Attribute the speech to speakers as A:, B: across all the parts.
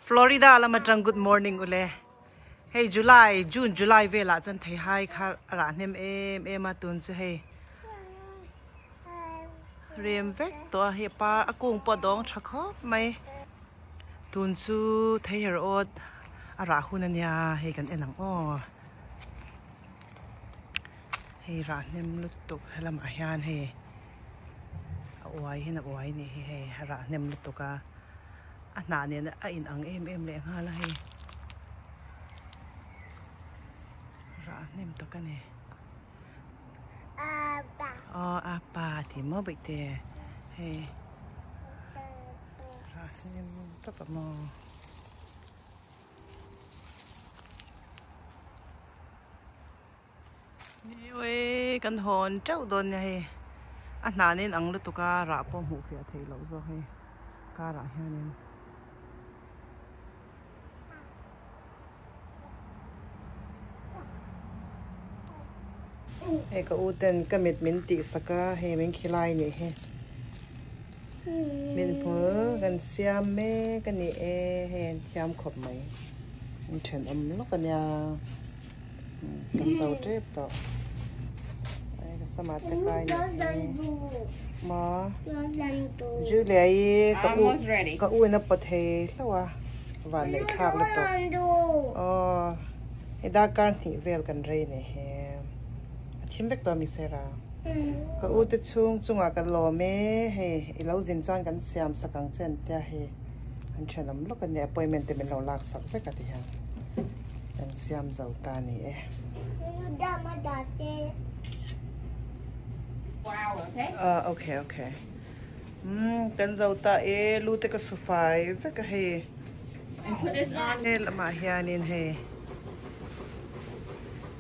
A: Florida la matrang good morning ule. Hey June July ve la chan thei hai kha ra nem em atun chu hey. Rem vek to he pa akung po dong thakho mai tun chu thei her ot ara hunania he kan enang o. Hey ra nem lutuk lam ahyan he. Awai hin awai ni he ra nem lutuka. Nà nè in ăn em lẹ nga là hay ra nem to cái này apa thì mới bị tè hay ra nem to cả mò ơi căn hòn trâu đồn này nà nè ăn lúc to cả ra bom hũ phía thấy lâu rồi hay cả ra hay nên hey ko uten kamit min ti saka he min khilai ni he min pho kan siam me kan ni he thiam khop mai min then lo kan ya kan sau trip to ai ka samat ta kai ni ma Julia ka u na pathe lawa van nei thak lo to da kan thi vel kan re ne he Chim vek to mi sera ka u te chunga kan lo me he ilo zin chan kan siam sakang chen tia he an thenam lo kan ne appointment te men lo lak sak vek ka ti ha kan siam zau ta ni
B: Wow, okay.
A: Okay. Kan zau ta lu te ka sufai vek ka he
B: And put this on.
A: He lama hianin he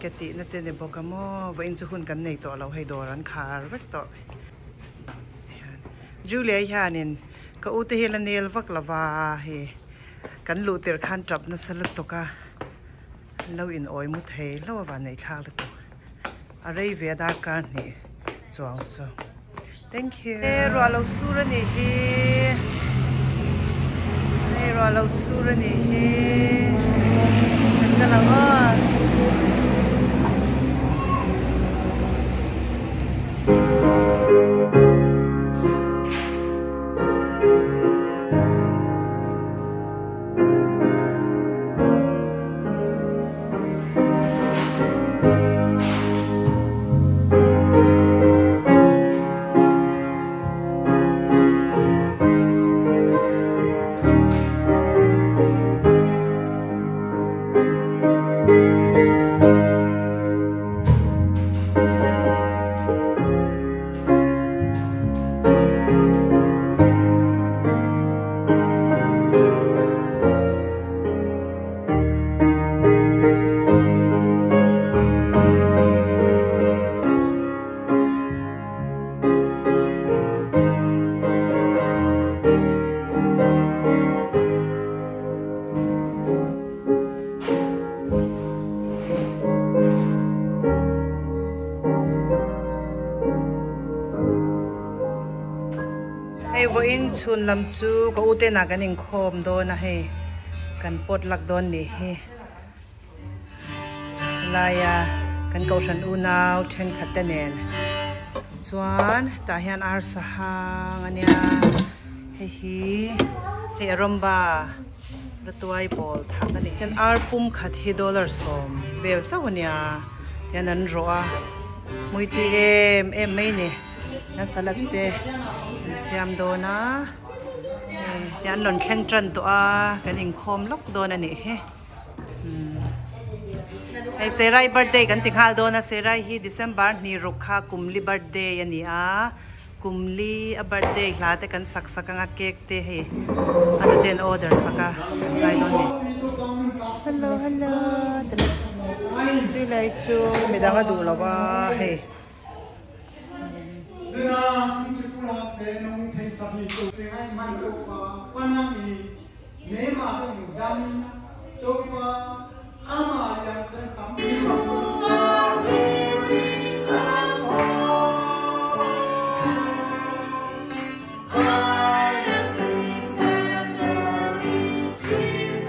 A: Kati na tene boka mo vain chu hun kan nei to lo hei doran khar vek to Julia hianin ka ute hela nel vak lawa he kan lu ter khan trap na salut to ka lo in oi mu thei lo wa nei thak le to arei ve da ka ni chuang chu Thank you ro lo sura ni he ro lo sura ni he kan la wa Voin chun lam chu ko ute na ganing khom do na he kan pot lak don ni he laya kan ko shan u naw then khatanen chuan ta hian ar sahang ania he romba ratuai bol thak ani kan ar pum khat hi dollar som vel chawnia yan an roa muiti em mai ni na salatte siam do na yan lon khen tran to a kan ing khom lok do na ni he ai serai birthday kan tinghal do na serai hi December ni rukha kumli birthday ani a kumli a birthday hla te kan sak sakanga cake te he an ten order saka sai don ni hello vi lai chu medanga du lawa he
C: nông thay sập thì tụi sẽ hay mang được quan năm thì nếu mà tôi ngủ đâm tôi ama yang tentang
D: I just need to know Jesus.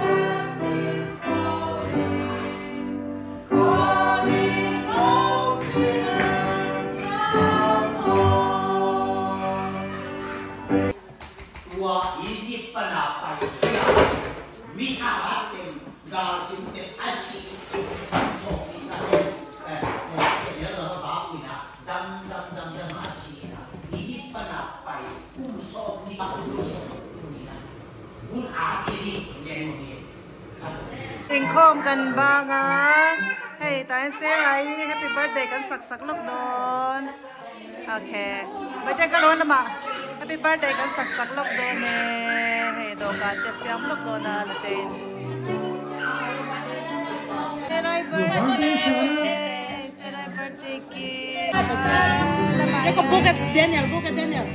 D: มีข่าวว่าเป็นรอสิบเป็นอาชีพโชคดีจังเลยเนี่ยเสร็จแล้วเราก็บอกอีกนะดำมาชีนะมีที่ปนับไปผู้โชคดีผู้โชคดีนะผู้หาที่ดีสุดเลยวันนี้
A: อิงโคมกันบ้างอ่ะให้ตายเสียไรแฮปปี้เบิร์ธเดย์กันสักลูกโดนโอเคไม่ใช่กันร้อนละมาแฮปปี้เบิร์ธเดย์กันสักลูกโดนเนี่ยให้โดกันจะเสียมลูกโดนอะไรเต้นเซรายเบิร์ธเดย์เซรายเบิร์ธเดย์กินจะก็บุกกันเดนิเอลบุกกันเดนิเอล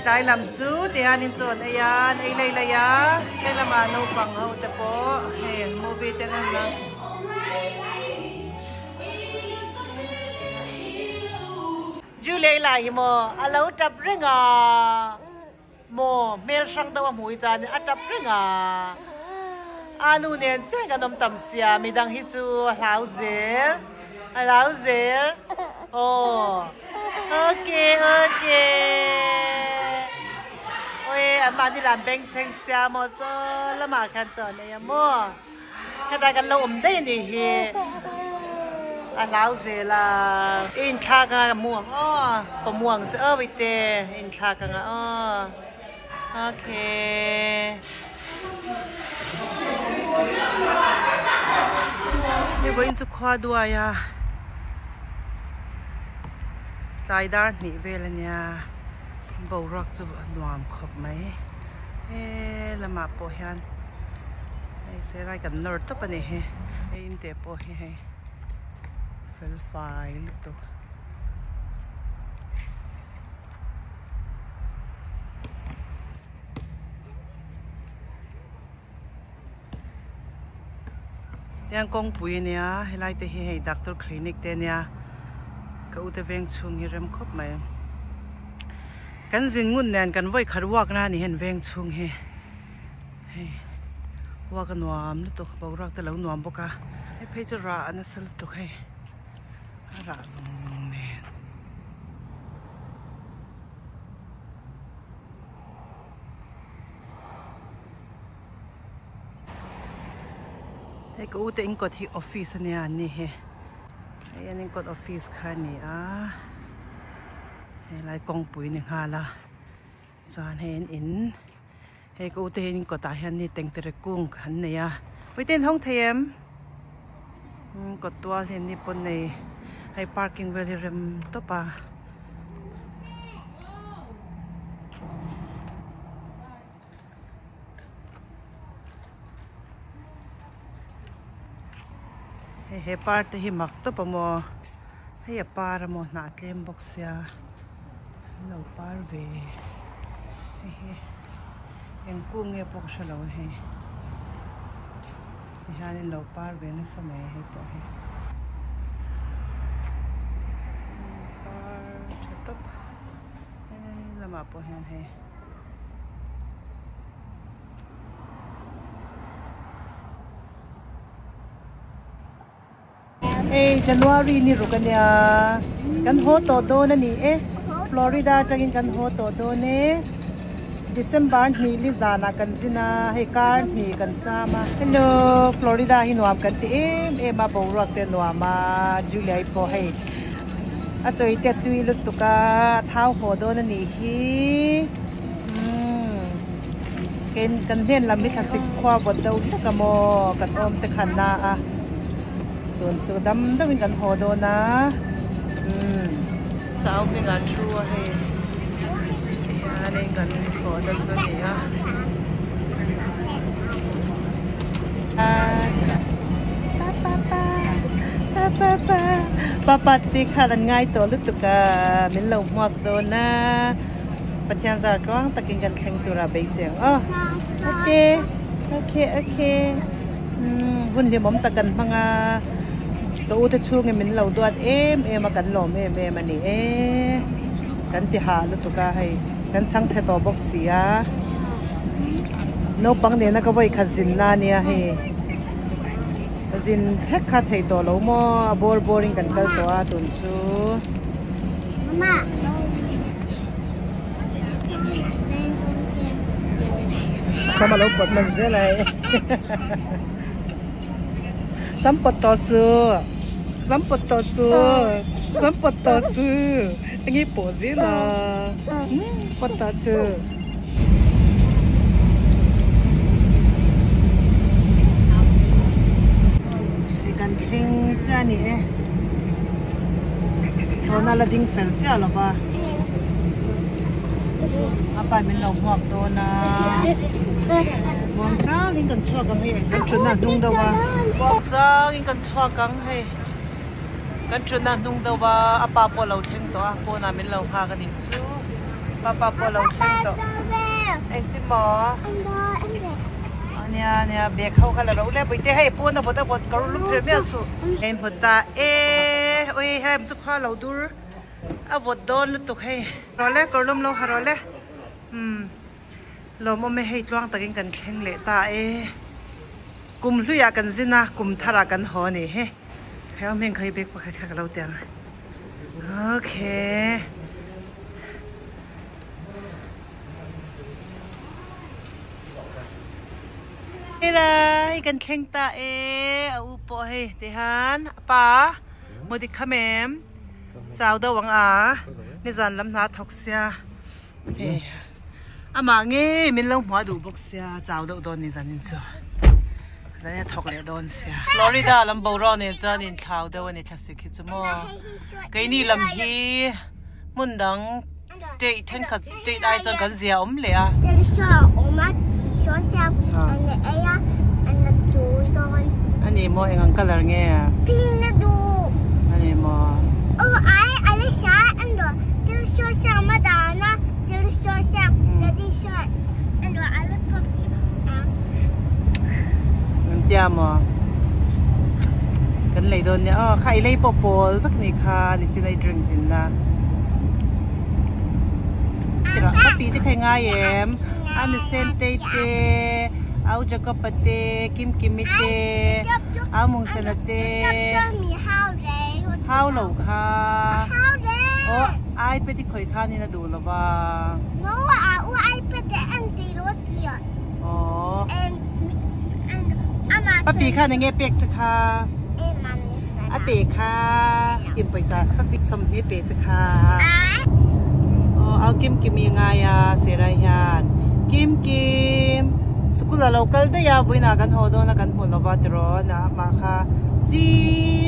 A: trái làm chú thì anh chọn ai anh lấy lấy á đây là mà nấu bằng hậu tập bộ hè movie tên là chú lấy lại mà à lâu tập riêng à mồ mẹ sang đâu mà chán à tập riêng à anh nu nên chơi cái nấm tầm xia mình đang hít chú lão dễ oh ok mà đi làm bên trên xe mà sao là mà khăn chọn này mà cái đại cái lâu đây này anh lão gì là in thà cái muỗng có muỗng chứ ở bên đây in thà cái ok như vậy chúng khoa đua ya trái đá nỉ về là nha bầu rắc cho nuam khop mấy là mà po hian sẽ ra gần nở top này he in te po he fel fai lúc to yang kong pui nia helai te he doctor clinic te nia ka u te veng chung hi rem khop mai kan zin ngun nen kan voi khar wak na ni hen veng chung he wa kan nuam lu to bawrak ta lo nuam boka he phei chu ra an sal to he ra zong ne he ko u te in ko thi office ne an ni he anh in ko office kha ni a lại con bụi này hà là chọn hẹn in hay cô tên có tại hẹn đi tên từ cung hắn này à với tên không thèm có toa hẹn đi bên này hay parking về rem top à hay part thì mặc top mà hay par mà nát lem box ya lâu par về em cuồng nghe bọc sao lâu he thì hai nên lâu par về nó sao mày hay bỏ he par cho top là mà bỏ hen he January ni rukanya kan ho to do na ni Florida tagin kan ho to do ne December ni Lizana kan zina he kar ni kan chama hello Florida hi nuam kan ti em ma borak te nuama July po he a choi te tui lut tuka thau ho do na ni hi ken kan den lamit hasik khwa bod do ka mo kan om te khan na a ton chu dam dam kan ho do na tao pe ngan chu he anh cần khổ đơn số gì á papa tí khá là ngay tổ lúc tụi cả mình lồng hoặc tổ na bắt chàng giả quang ta kinh gần khen tụi ra bấy xẻng ok vun đi mắm ta cần bằng tổ ta chuông mình lồng tuột em mà cần lồng em mà nè cần thì hạ lúc tụi cả hayกันช่างเทตบอกเสียโนปังเนี่ยนะก็ไว้ขัดสินนาเนี่ยเฮสินแท็กขัดเทตเราโม่บอริงกันกันตัวตุนซูมาสมาลบดมันเสียเลยสัมปตซูอันนี้ปวดสิล่ะปวดตาจูดีกันเข่งจ้านี่เท่านั้นละดิ้งเฟลจ้าหรอปะอาไปมันหลงหัวตัวนะวางจ้ากินกันชั่วกังให้กันจนน่ะดุงตัววางจ้ากินกันชั่วกังให้กันจนน่ะดุงตัวว่าอาปาปอเราเท่งตัวปอน่ะมันเราพากันอีกชูป้าปอเราเท่งตัวเอ็งติหมอเนี่ยเบียเข้ากันแล้วเราเล่ไปเตะให้ปอนน่ะปอตะปอก็รู้เพื่อไม่สู้เอ็งปอตาโอ้ยให้มันสุขภาพเราดูอ่ะวดโดนลุตุกให้รอเล่ก็ล้มเราหารอเล่เราไม่ให้ล่วงตะกินกันแข่งเละตากุมลุยกันสินะกุมทารากันหอนี่เฮ้ให้เอาเมงเคยเบกไปแค่กับเราเตียงโอเคเฮ้ยกันแข่งตาเอาปอให้เดี๋ยวป้าโมดิคาเมมเจ้าดาวังนี่จันลำนาทกเสียเฮ้อามาเงี้ยมินลงหัวดูบุกเสียเจ้าดาโดนนี่จันนินจ้ะจะเนี่ยทกเลยโดนเสียฟลอริดาลำบารอนเนี่ยจันนินเท้าเดี๋ยววันนี้ทัศน์คิดจะมั่วก็นี่ลำฮีมุนดังสเตทเทนคัดสเตทไอจนกันเสียเลยอ่ะอันนี้มั่วเองกันเลยเงี้ยอันนี้มั่วจามอ่ะกันเลยโดนเนี่ยใครเลยปอสักนี่ค่ะนี่จะได้ดื่มสินนะที่เราปีที่ใครง่ายเอ็มอันนี้เซนเตเตเอาจักรปเตกิมมิเตเอามุงเซนเตฮาวเหล่าค่ะโอ้ไอเป็ดที่เคยข้านี่นะดูหรอวะไอเป็ดอันตีรถเกียร์อ๋อป้าปีค่ะในเงี้ยเปียกจะค่ะอาเปียกค่ะกิมไปซะป้าปีสมนี้เปียกจะค่ะเอากิมยังไงเสียรายงานกิมสกุลเราเกิดได้ยาวินากันหัวโดนกันหัวเราวัดร้อนนะมาค่ะซิ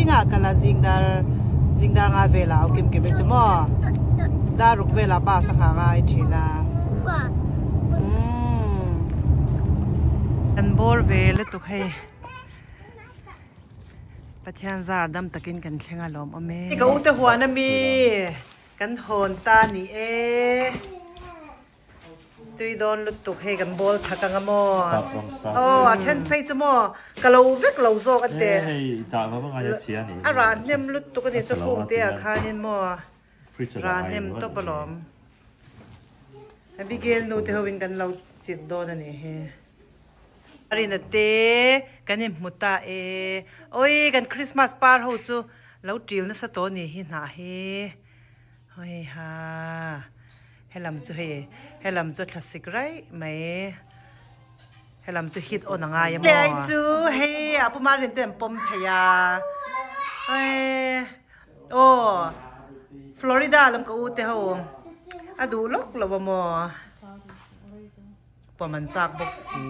A: งกันละซิงดาร์งาเวลาเอากิมไปจุ่มดารุกเวลาป้าสักหางไอทีนะอันบอลเวลตุกให้ปัจจัยซาดำตะกินกันเชียงอารมณ์อเมริกาอุตหัวน่ะมีกันโหนตานี่ตุยโดนลุตุกให้กันบอลทักกันมอเช่นเพย์จมอกะเราเวกเราโซกันเตะร้านเนี่ยลุตุกกันเนี่ยจะพุ่งเตะข้าเนี่ยมอร้านเนี่ยตัวปลอมให้บิเกลนูเตะวินกันเราจิตโดนนี่เฮอรินเตกันเนี่ยมุตาโอ้ยกันคริสต์มาสปาร์หูจูเราจีลนั่นสตอนี่หินหาเฮ้ยฮ่า ให้ลำจุให้ลำจุคลาสสิกไรไหมให้ลำจุฮิตโอนังไงยังเลยจูเฮียปุ๊มาเรียนเต็มปมเทียโอ้ฟลอริดาลำก็อูเตหงอะดูลกเราบ่มอปมันจากบกสี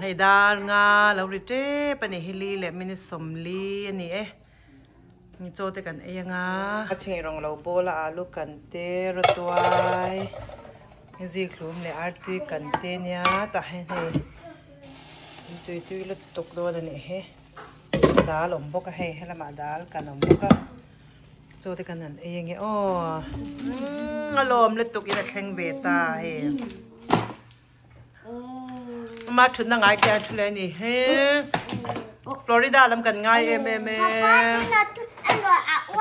A: ให้ดานงาแล้วริเต้ปนิฮิลีและมินิสมลีอันนี้นี่โจทย์กันยังไงเชิงรองเราโบลาลูกกันเตรตัวซีคลุมเลยอาร์ตุยกันเตเนี่ยแต่ให้ตุยลุตกโดนนี่เฮดาลอมบกให้ละมาดาลกันอมบกโจทย์กันนั่นเองโอ้อารมณ์เลยตกอีละแข่งเบต้าเฮมาถึงนั่งไงแกชุเลนี่เฮฟลอริดาลำกันง่ายเ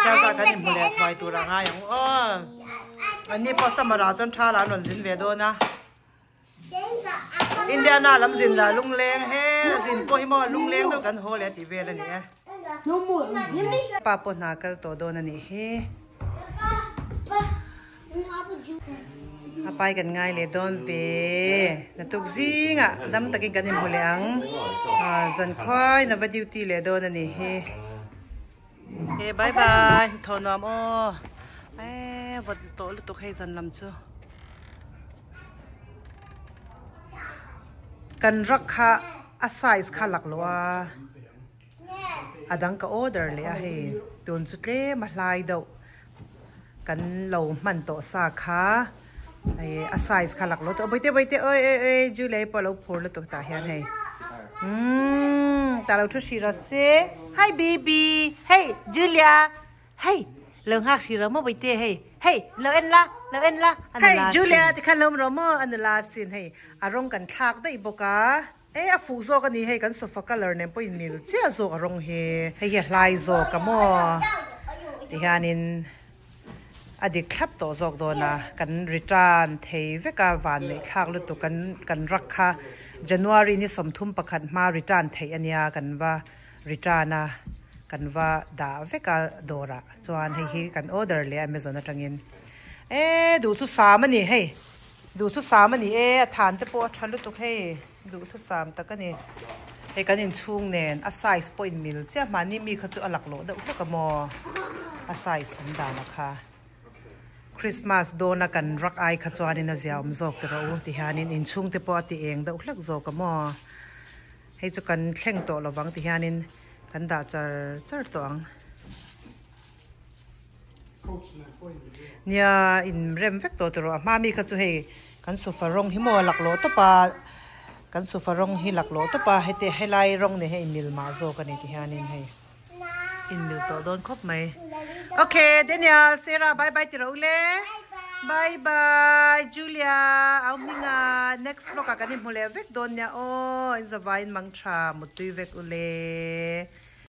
A: จ้ากันนี่หมดเลยไฟตัวละง่ายอย่างอันนี้พอสมราจนท่าร้านหล่นสินเวโดนะอินเดียนาลำสินละลุงเล้งเฮสินพวกฮิมอลุงเล้งต้องกันโหเลยตีเวลนี่ป้าปนนาก็ตัวโดนนี่เฮไปกันง่ายเลยโดนเวนั่นตุกซิงอ่ะดำตะกินกันนี่หมดเลยจันควายนับดิวตีเลยโดนนี่เฮบายบายทอนอมวัดโตลุตุกให้จันลำชูกันรักค่ะอาศัยส์ค่ะหลักลัวดังก็ออเดอร์เลยเฮ้โดนสุดเล่มาลายเดากันเรามันโตสาขาอาศัยส์ค่ะหลักลัวตัวไปเตะจูเลยพอเราพูดแล้วตัวตาเห็นให้แต่เราทุกชีรเซ่ Hi baby Hey Julia Hey เรื่องหักชีรมาไปเตะ Hey เราเอ็นละ Hey Julia ที่ขันเราเรามาอันลาสินให้อารมณ์กันทักได้บกะฟูโซกันนี่ให้กันโซฟาคัลเลอร์เนี่ยไปมิลเจ้าโซอารมณ์ให้ไลโซกันมั่วที่งานินอดีตคลับตัวโซกโดนะกันริจานเทวกาวันเลยทักลุตุกันรักค่ะJanuary นี่สมทุมประคันมาริจานเทอันยากันว่าริจานะกันว่าดาเวกาโดระจวนให้กันออเดอร์เลยAmazonนะจังเงินดูทุกสามนี่ให้ดูทุกสามนี่ฐานจะปวดชันลุตุให้ดูทุกสามแต่ก็นี่ให้กันอินช่วงเน้นอาศัยสปอยมิลเจ้ามันนี่มีขจุอลักโลเด็กพวกกมออาศัยสมดานะคะคริสต์มาสโดนกันรักไอขจรนินเซียมโซกแต่เราที่หานินอินช่วงที่ปอตีเองเด็กเล็กโซกมอให้จุกันแข่งตัวระวังที่หานินกันด่าจะตัวเนี่ยอินเริ่มเวกตัวตัวมามีขจุให้กันสุฟารงฮิโมหลักโลตัวปากันสุฟารงฮิหลักโลตัวปาให้เตะให้ไล่รงเนี่ยให้มิลมาโซกันนี่ที่หานินให้อินมิลตัวโดนครบไหมโอเคเดนิเอลเซราบายบายจิโร่เล่บายบายจูเลียเอามิงา next vlog กันนี่หมดเลยเวกโดนเนี่ยโอ้อินสบายมังทรามุตุยเวกอุเล่